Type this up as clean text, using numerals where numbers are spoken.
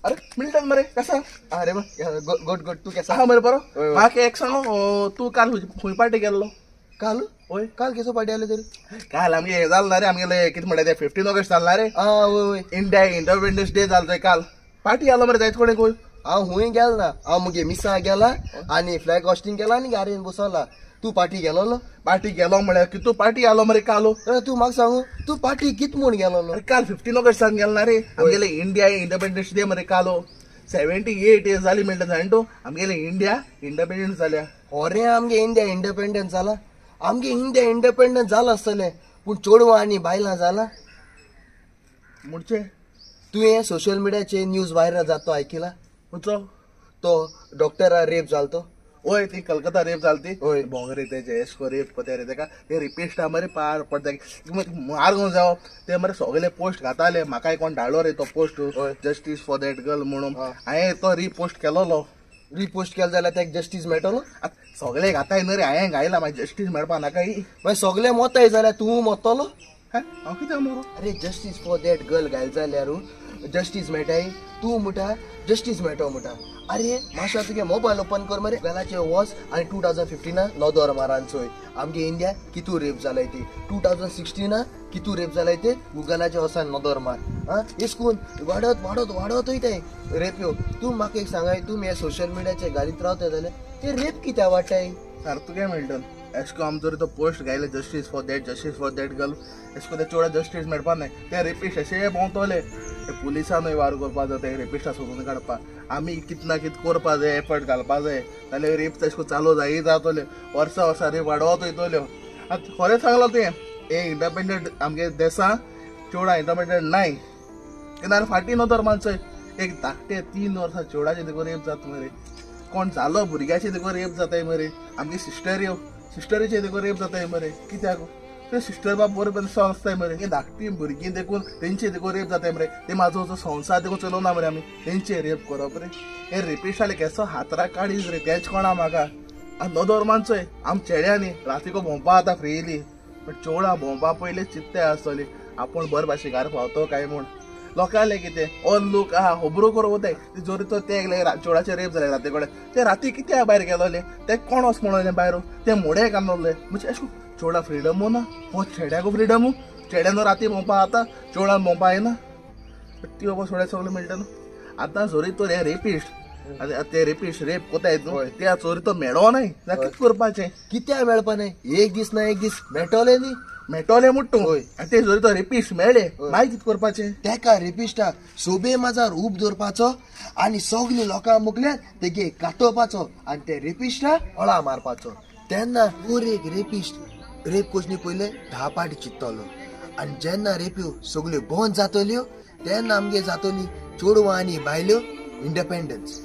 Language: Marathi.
अरे मिल्टन मरे कसा? अरे गुड गुड तू कैसा? हा मरे बरो माके एक सांगो तू काल खूंय पार्टी गेल्लो काल ओय काल केसो पार्टी आले तरी काल आमगे हे जालें रे आमगेले कितें म्हणटा ते 15 ऑगस्ट जालें रे वय इंडिया इंडिपेंडन्स डे जालो रे काल पार्टी आलो मरे जायत कोणे कोण हांव हुंय गेल ना हांव मुगे मिसा गेला आनी फ्लॅग हॉस्टिंग केला आनी गाडयेन बसवला तू पार्टी गेलो पार्टी गेलो म्हळ्यार कितू पार्टी आलो मरे कालो तू म्हाका सांगू तू पार्टी कित म्हूण गेलो अरे काल 15 ऑगस्ट गेल ना रे आमगेले इंडिया इंडिपेंडन्स डे मरे कालो 78 इयर्स जाली म्हणटा जाण तूं आमगेले इंडिया इंडिपेंडन्स जाल्या अरे आमगे इंडिया इंडिपेंडन्स जाला आमगे इंडिया इंडिपेंडन्स जाला आसतलें पूण चेडवां आनी बायलां जाला म्हणचे तुवें सोशल मिडियाचेर न्यूज व्हायरल जातो आयकिला तो डॉक्टरा रेप जालो तो ओय ती कलकत्ता रेप जाली ओय बोंगरे ते जेएसको रेप कोते रे तेका ते रिपिस्ट मरे पार पडता मार जावं ते मरे सगळे पोस्ट घाताले म्हाका कोण धाडलो रे तो post justice for that girl म्हणून हांवें तो रिपोस्ट केलोलो रिपोस्ट केलो जाल्यार तेका जस्टीस मेळटलो सगळे घाताय न्ही रे हांवें घायला मागीर जस्टीस मेळपा नाका मागीर सगळे मोताय जाल्यार तूं मोतलो हांव कितें म्हणूं अरे जस्टीस फॉर दॅट गर्ल घायल जाल्यार जस्टीस मेळटाय तूं म्हणटा जस्टीस मेळटो म्हणटा अरे मातशें तुगे मोबायल ओपन कर मरे गलाचे वॉस आनी 2015 नोदोर मारान चोय आमगे इंडिया कितू रेप जालाय ते 2016 कितू रेप जालाय ते गुगलाच्या वॉसान नोदोर मार इसकून वाडत वाडत वाडत वयताय रेप्यो तूं म्हाका एक सांगाय तूं हे सोशल मिडियाचे घालीत रावता जाल्यार ते रेप कित्या वाडटाय सारको काय मेळटलो एशको आमचो तो पोस्ट घायले जस्टीस फॉर दॅट गर्ल एशको ते चोडा जस्टीस मेळपा नाय ते रेपिस्ट अशे भोंवतले ते पुलिसानूय वार करपा जाय ते रेपिस्टा सोदून काडपा आमी कित ना कित करपा जाय एफर्ट घालपा जाय जाल्यार रेप तशको चालू जायी जातले वर्सां वर्सां रेप वाडवत वयतल्यो आतां खरें सांगलो तुवें हे इंडिपेंडंट आमगे देशा चेडा इंडिपेंडंट नाय केन्ना फाटीं नोदोर मानसोय एक धाकटे 3 वर्सां चेडाचे देखून रेप जाता मरे कोण जालो भुरग्याचे देखून रेप जाताय मरे आमगे सिस्टरीचे देखून रेप जाताय मरे कित्याक ते सिस्टर बाप बरोबर आसताय मरे हे धाकटी भुरगीं देखून तेंचे देखून रेप जाताय मरे ते म्हाजो जो संसार देखून चलोवना मरे आमी तेंचे रेप करप रे हे रेपिस्टाले केसो हातरा काडीच रे तेच कोणा म्हाका आनी नोदोर मानसोय आम चेड्यांनी रातीको भोंवपा आतां फ्रीली पण चेडा भोंवपा पयले चित्ते आसतली आपूण बरे भाशेन घार पावतो काय म्हूण लोकांले कितें ऑल लोक आहा होबरो करून वताय जोरी तो ते चेडाचे रेप जाले राती कडेन ते राती कित्याक भायर गेलोले ते कोण वच म्हणले भायर ते मोडे काडलोले म्हणजे अशें चेडा फ्रिडमू ना हो चेड्याको फ्रिडमू चेड्यानो राती भोंवपा आतां चेडान भोंवपा येना ती बाबा सोड्या सगळें मेळटा न्हू आतां जोरी तो हे रेपिस्ट ते रेपिस्ट रेप कोताय न्हू त्या चोरी तो मेळो नाय जाल्यार कितें करपाचें कित्याक मेळपा नाय एक दीस ना एक दीस मेळटले न्ही मेळटले म्हणटा आनी ते जोरी तो रेपिस्ट मेळ्ळे मागीर कितें करपाचें तेका रेपिस्टाक सोबे माजार उब दवरपाचो आनी सगळीं लोकां मुखल्यार तेगे कातोवपाचो आनी ते रेपिस्टाक हळा मारपाचो तेन्ना एक रेपिस्ट रेप कोचनी पयले 10 पाटी चित्तलो आनी जेन्ना रेप्यो सगल्यो बंद जातल्यो तेन्ना आमगे जातली चेडवां आनी बायल्यो इंडिपेंडन्स